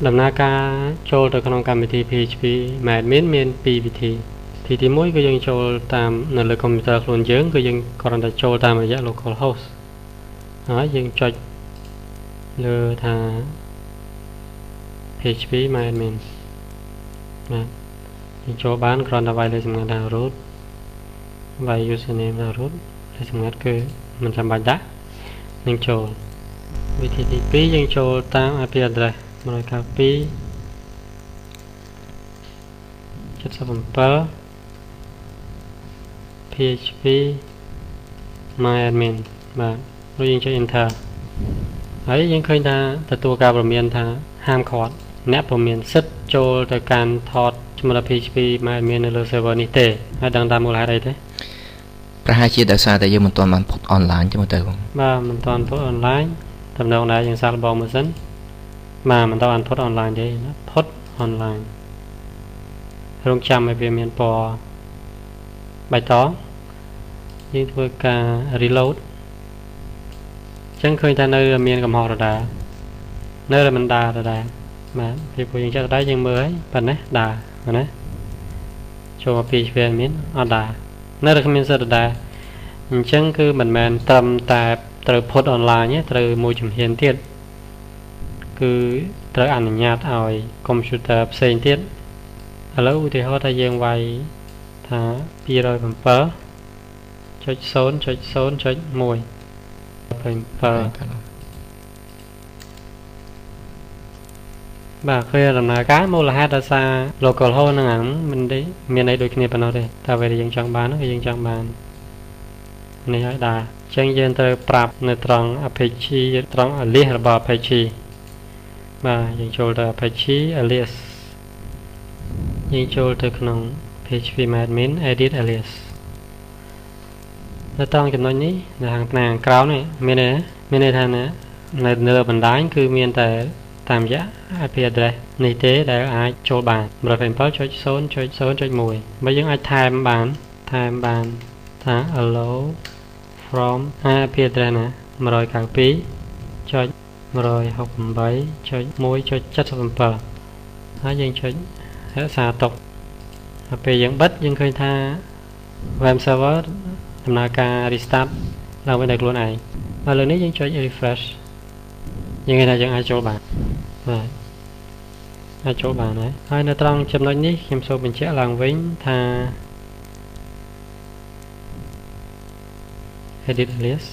ដំណើរការចូលទៅក្នុងកម្មវិធី PHP មែនមានពីរវិធីទី1គឺយើងចូលតាមនៅលើកុំព្យូទ័រខ្លួនយើងគឺយើងគ្រាន់តែចូលតាមរយៈ localhost ហើយយើងចុចលើថា PHP មែនបាទយើងចូលបានគ្រាន់តែវាយលេខសម្ងាត់ថា root វាយ username ថា root លេខសម្ងាត់គឺមិនចាំបាច់ដាក់នឹងចូលវិធីទី2យើងចូលតាម IP address 192 77 PHP myadmin បាទrồiយើងចុច enter ហើយយើងឃើញថាទទួលការព្រមានថាហាមឃាត់អ្នកព្រមានសិទ្ធចូលទៅកាន់ថតឈ្មោះ PHP myadmin នៅលើ server នេះទេហើយដឹងតាមមូលហេតុអីទេប្រហែលជាដោយសារតែយើងមិនទាន់បានផុត online ទេមើលទៅបងបាទមិនទាន់ផុត online តំណងដែរយើងសាកល្បងមើលសិនបាទមិនទាន់ផុត online ទេផុត online រងចាំឲ្យវាមានពណ៌បៃតងយើងធ្វើការ reload ចឹងឃើញថានៅមានកំហុសដដែលនៅតែមិនដាដដែលបាទពីព្រោះយើងចាក់ដដែលយើងមើលហើយប៉ុណ្ណេះដាណាចូលមក PHP មានអត់ដានៅតែគ្មានសិទ្ធិដដែលអញ្ចឹងគឺមិនមែនត្រឹមតែត្រូវផុត online ទេត្រូវមួយជំហានទៀតគឺត្រូវអនុញ្ញាតឲ្យកុំព្យូទ័រផ្សេងទៀតឥឡូវឧទាហរណ៍ថាយើងវាយថា207.0.0.1 បាទឃើញដំណើរការមូលហេតុដោយសារ localhost ហ្នឹងមិនមានអីដូចគ្នាប៉ុណ្ណោះទេតែពេលដែលយើងចង់បានគឺយើងចង់បាននេះហើយដែរអញ្ចឹងយើងត្រូវប្រាប់នៅត្រង់ Apache ត្រង់ alias របស់ Apache បាទយើងចូលទៅ Apache alias យើងចូលទៅក្នុង PHP admin edit alias នៅត្រង់ចំណុចនេះនៅខាងផ្នែកក្រោមនេះមានន័យថានៅលើបណ្ដាញគឺមានតែតាមរយៈ IP address នេះទេដែលអាចចូលបាន 107.0.0.1 បើយើងអាចថែមបានថា allow from IP address ណា 192.168.1.77 ហើយយើងចុចរក្សាទុកហើយពេលយើងបិទយើងឃើញថា web server ដំណើរការ restart ឡើងវិញដោយខ្លួនឯងហើយលើនេះយើងចុច refresh យើងឃើញថាយើងអាចចូលបានបាទអាចចូលបានហើយនៅត្រង់ចំណុចនេះខ្ញុំសូមបញ្ជាក់ឡើងវិញថា edit alias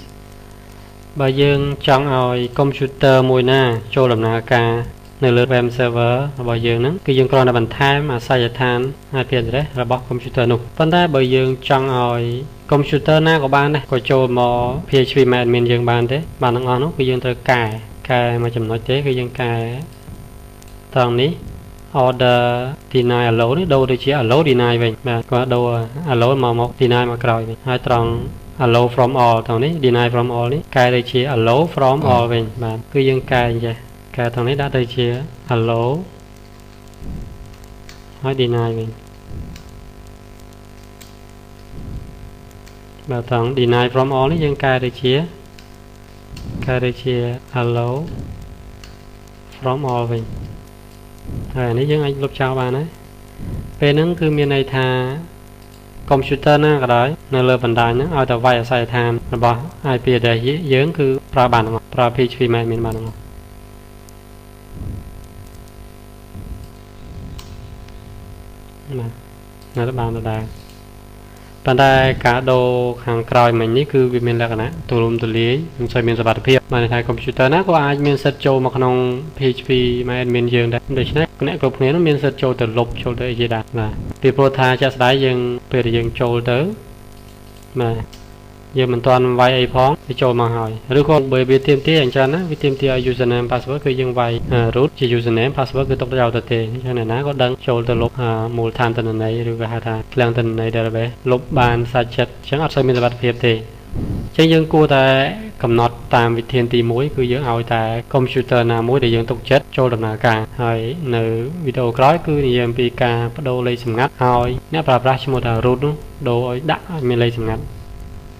បើយើងចង់ឲ្យកុំព្យូទ័រមួយណាចូលដំណើរការនៅលើ web server របស់យើងហ្នឹងគឺយើងគ្រាន់តែបន្ថែមអាសយដ្ឋាន IP address របស់កុំព្យូទ័រនោះប៉ុន្តែបើយើងចង់ឲ្យកុំព្យូទ័រណាក៏បានដែរក៏ចូលមក PHP admin យើងបានទេបានទាំងអស់នោះគឺយើងត្រូវកែមួយចំណុចទេគឺយើងកែត្រង់នេះ order deny allow នេះដូរទៅជា allow deny វិញបាទគាត់ដូរ allow មក deny មកក្រោយវិញហើយត្រង់ allow from all ត្រង់នេះ deny from all នេះកែទៅជា allow from all វិញបាទគឺយើងកែអញ្ចឹងកែត្រង់នេះដាក់ទៅជា allow ហើយ deny វិញបាទត្រង់ deny from all នេះយើងកែទៅជា allow from all វិញហើយនេះយើងអាចលុបចោលបានហើយពេលហ្នឹងគឺមានន័យថាកុំព្យូទ័រណាក៏ដោយនៅលើបណ្ដាញហ្នឹងឲ្យតែវាយអាសយដ្ឋានរបស់ IP address យើងគឺប្រើបានទាំងអស់ប្រើ PHP admin បានទាំងអស់ណានៅបានដែរប៉ុន្តែការដូរខាងក្រោយមិញនេះគឺវាមានលក្ខណៈទូលំទូលាយមិនសូវមានសុវត្ថិភាពបានន័យថាកុំព្យូទ័រណាក៏អាចមានសិទ្ធិចូលមកក្នុង PHP admin យើងដែរដូច្នេះអ្នកគ្រប់គ្នានឹងមានសិទ្ធិចូលទៅលុបចូលទៅអីជាដែរបាទពីព្រោះថាជាក់ស្ដែងយើងពេលដែលយើងចូលទៅបាទយើងមិនទាន់វាយអីផងវាចូលមកហើយឬក៏បើវាទាមទារអញ្ចឹងណាវាទាមទារឲ្យ username password គឺយើងវាយ root ជា username password គឺទុកចោលទៅទេអញ្ចឹងអ្នកណាក៏ដឹងចូលទៅលុបមូលដ្ឋានទិន្នន័យឬក៏ហៅថាឃ្លាំងទិន្នន័យ database លុបបានសាច់ចិត្តអញ្ចឹងអត់សូវមានសុវត្ថិភាពទេអញ្ចឹងយើងគួរតែកំណត់តាមវិធានទី1គឺយើងឲ្យតែកុំព្យូទ័រណាមួយដែលយើងទុកចិត្តចូលដំណើរការហើយនៅវីដេអូក្រោយគឺនិយាយអំពីការបដូរលេខសម្ងាត់ឲ្យអ្នកប្រើប្រាស់ឈ្មោះថា root នោះដូរឲ្យដាក់ឲ្យមានលេខសម្ងាត់